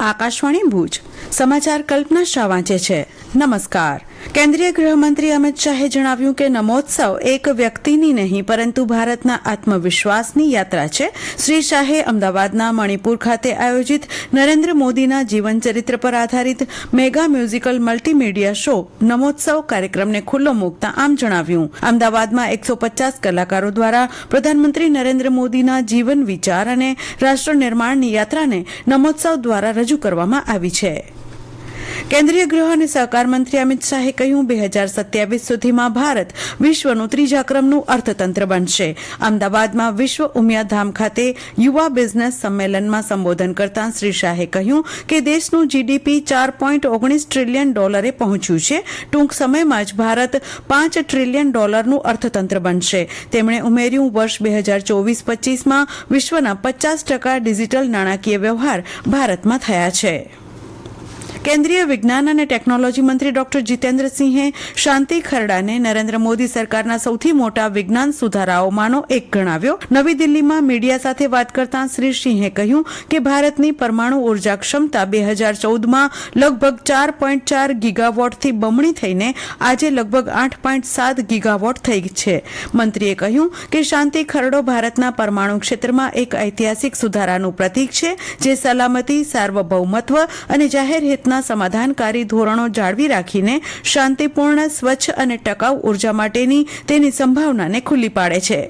આકાશવાણી ભુજ સમાચાર કલ્પના શાહ વાંચે છે. નમસ્કાર. કેન્દ્રીય ગૃહમંત્રી અમિત શાહે જણાવ્યું કે નમોત્સવ એક વ્યક્તિની નહીં પરંતુ ભારતના આત્મવિશ્વાસની યાત્રા છે. શ્રી શાહે અમદાવાદના મણિપુર ખાતે આયોજિત નરેન્દ્ર મોદીના જીવનચરિત્ર પર આધારિત મેગા મ્યુઝિકલ મલ્ટીમીડિયા શો નમોત્સવ કાર્યક્રમને ખુલ્લો મૂકતા આમ જણાવ્યું. અમદાવાદમાં 150 કલાકારો દ્વારા પ્રધાનમંત્રી નરેન્દ્ર મોદીના જીવન વિચાર અને રાષ્ટ્ર નિર્માણની યાત્રાને નમોત્સવ દ્વારા રજૂ કરવામાં આવી છે. કેન્દ્રીય ગૃહ અને સહકાર મંત્રી અમિત શાહે કહ્યું 2027 સુધીમાં ભારત વિશ્વનું ત્રીજા ક્રમનું અર્થતંત્ર બનશે. અમદાવાદમાં વિશ્વ ઉમિયાધામ ખાતે યુવા બિઝનેસ સંમેલનમાં સંબોધન કરતાં શ્રી શાહે કહ્યું કે દેશનું જીડીપી $4.19 ટ્રિલિયન પહોંચ્યું છે. ટૂંક સમયમાં જ ભારત $5 ટ્રિલિયન અર્થતંત્ર બનશે. તેમણે ઉમેર્યું વર્ષ 2024-25માં વિશ્વના 50% ડિજિટલ નાણાકીય વ્યવહાર ભારતમાં થયા છે. કેન્દ્રીય વિજ્ઞાન અને ટેકનોલોજી મંત્રી ડોક્ટર જીતેન્દ્રસિંહે શાંતિ ખરડાને નરેન્દ્ર મોદી સરકારના સૌથી મોટા વિજ્ઞાન સુધારાઓમાંનો એક ગણાવ્યો. નવી દિલ્હીમાં મીડિયા સાથે વાત કરતાં શ્રી સિંહે કહ્યું કે ભારતની પરમાણુ ઉર્જા ક્ષમતા 2014માં લગભગ 4.4 ગીગાવોટથી બમણી થઈને આજે લગભગ 8.7 ગીગાવોટ થઈ છે. મંત્રીએ કહ્યું કે શાંતિ ખરડો ભારતના પરમાણુ ક્ષેત્રમાં એક ઐતિહાસિક સુધારાનું પ્રતીક છે, જે સલામતી, સાર્વભૌમત્વ અને જાહેર હિતના સમાધાનકારી ધોરણો જાળવી રાખીને શાંતિપૂર્ણ, સ્વચ્છ અને ટકાઉ ઉર્જા માટેની તેની સંભાવનાને ખુલ્લી પાડે છે.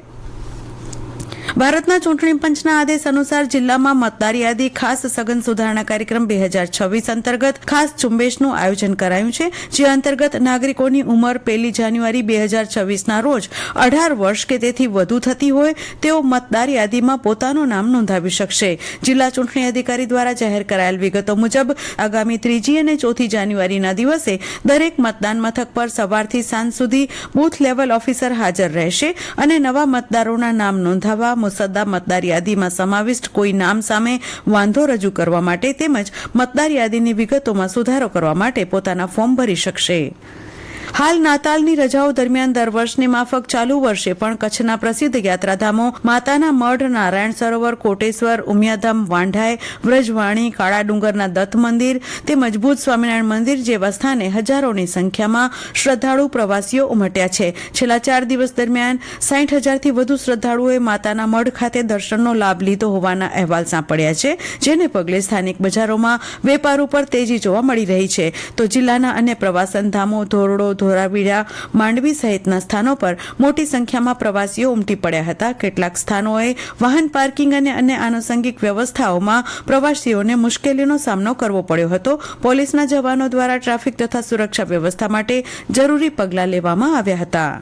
ભારતના ચૂંટણી પંચના આદેશ અનુસાર જિલ્લામાં મતદાર યાદી ખાસ સઘન સુધારણા કાર્યક્રમ 2026 અંતર્ગત ખાસ ઝુંબેશનું આયોજન કરાયું છે, જે અંતર્ગત નાગરિકોની ઉંમર 1 જાન્યુઆરી 2026ના રોજ 18 વર્ષ કે તેથી વધુ થતી હોય તેઓ મતદાર યાદીમાં પોતાનું નામ નોંધાવી શકશે. જિલ્લા ચૂંટણી અધિકારી દ્વારા જાહેર કરાયેલ વિગતો મુજબ આગામી 3જી અને 4થી જાન્યુઆરીના દિવસે દરેક મતદાન મથક પર સવારથી સાંજ સુધી બૂથ લેવલ ઓફિસર હાજર રહેશે અને નવા મતદારોના નામ નોંધાવવા, મુસદ્દા મતદાર યાદીમાં સમાવિષ્ટ કોઈ નામ સામે વાંધો રજૂ કરવા માટે તેમજ મતદાર યાદીની વિગતોમાં સુધારો કરવા માટે પોતાના ફોર્મ ભરી શકશે. હાલ નાતાલની રજાઓ દરમિયાન દર વર્ષની માફક ચાલુ વર્ષે પણ કચ્છના પ્રસિદ્ધ યાત્રાધામો માતાના મઢ, નારાયણ સરોવર, કોટેશ્વર, ઉમિયાધામ, વાંઢાય, વ્રજવાણી, કાળા ડુંગરના દત્ત મંદિર તેમજ ભુજ સ્વામિનારાયણ મંદિર જેવા સ્થાને હજારોની સંખ્યામાં શ્રદ્ધાળુ પ્રવાસીઓ ઉમટ્યા છે. છેલ્લા 4 દિવસ દરમિયાન 60,000થી વધુ શ્રદ્ધાળુઓએ માતાના મઢ ખાતે દર્શનનો લાભ લીધો હોવાના અહેવાલ સાંપડ્યા છે, જેને પગલે સ્થાનિક બજારોમાં વેપાર ઉપર તેજી જોવા મળી રહી છે. તો જિલ્લાના અન્ય પ્રવાસન ધામો ધોરડો, ધોરાવીરા, માંડવી સહિતના સ્થાનો પર મોટી સંખ્યામાં પ્રવાસીઓ ઉમટી પડ્યા હતા. કેટલાક સ્થાનોએ વાહન પાર્કિંગ અને અન્ય આનુષંગિક વ્યવસ્થાઓમાં પ્રવાસીઓને મુશ્કેલીનો સામનો કરવો પડ્યો હતો. પોલીસના જવાનો દ્વારા ટ્રાફિક તથા સુરક્ષા વ્યવસ્થા માટે જરૂરી પગલાં લેવામાં આવ્યા હતા.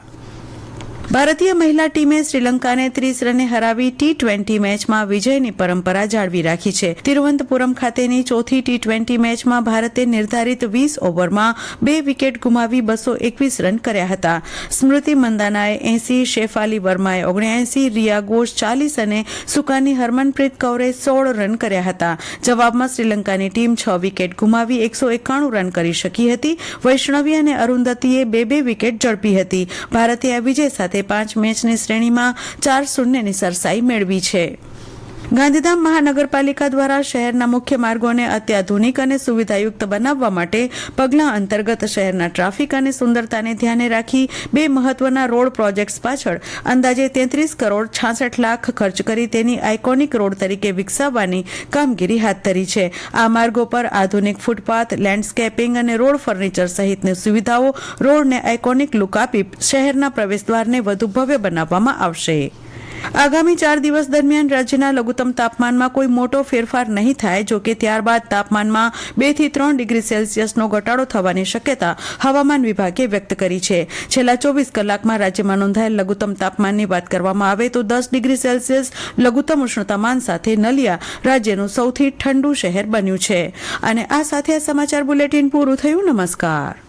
ભારતીય મહિલા ટીમે શ્રીલંકાને 30 રને હરાવી T20 મેચમાં વિજયની પરંપરા જાળવી રાખી છે. તિરુવનંતપુરમ ખાતેની ચોથી T20 મેચમાં ભારતે નિર્ધારિત 20 ઓવરમાં 2 વિકેટ ગુમાવી 221 રન કર્યા હતા. સ્મૃતિ મંદાનાએ 80, શેફાલી વર્માએ 79, રિયા ઘોષ 40 અને સુકાની હરમનપ્રીત કૌરે 16 રન કર્યા હતા. જવાબમાં શ્રીલંકાની ટીમ 6 વિકેટ ગુમાવી 191 રન કરી શકી હતી. વૈષ્ણવી અને અરુંધતીએ 2 વિકેટ ઝડપી હતી. ભારતે આ વિજય સાથે 5 મેચની શ્રેણીમાં 4-0ની સરસાઈ મેળવી છે. ગાંધીધામ મહાનગરપાલિકા દ્વારા શહેરના મુખ્ય માર્ગોને અત્યાધુનિક અને સુવિધાયુક્ત બનાવવા માટે પગલાં અંતર્ગત શહેરના ટ્રાફિક અને સુંદરતાને ધ્યાને રાખી 2 મહત્વના રોડ પ્રોજેક્ટ્સ પાછળ અંદાજે 33 કરોડ 66 લાખ ખર્ચ કરી તેની આઇકોનિક રોડ તરીકે વિકસાવવાની કામગીરી હાથ ધરી છે. આ માર્ગો પર આધુનિક ફૂટપાથ, લેન્ડસ્કેપિંગ અને રોડ ફર્નિચર સહિતની સુવિધાઓ રોડને આઇકોનિક લુક આપી શહેરના પ્રવેશદ્વારને વધુ ભવ્ય બનાવવામાં આવશે. આગામી 4 દિવસ દરમિયાન રાજ્યના લઘુત્તમ તાપમાનમાં કોઈ મોટો ફેરફાર નહીં થાય. જોકે ત્યારબાદ તાપમાનમાં 2 થી 3 ડિગ્રી સેલ્સિયસનો ઘટાડો થવાની શક્યતા હવામાન વિભાગે વ્યક્ત કરી છે. છેલ્લા 24 કલાકમાં રાજ્યમાં નોંધાયેલ લઘુત્તમ તાપમાનની વાત કરવામાં આવે તો 10 ડિગ્રી સેલ્સિયસ લઘુત્તમ ઉષ્ણતામાન સાથે નલિયા રાજ્યનું સૌથી ઠંડુ શહેર બન્યું છે. અને આ સાથે આ સમાચાર બુલેટિન પૂરું થયું. નમસ્કાર.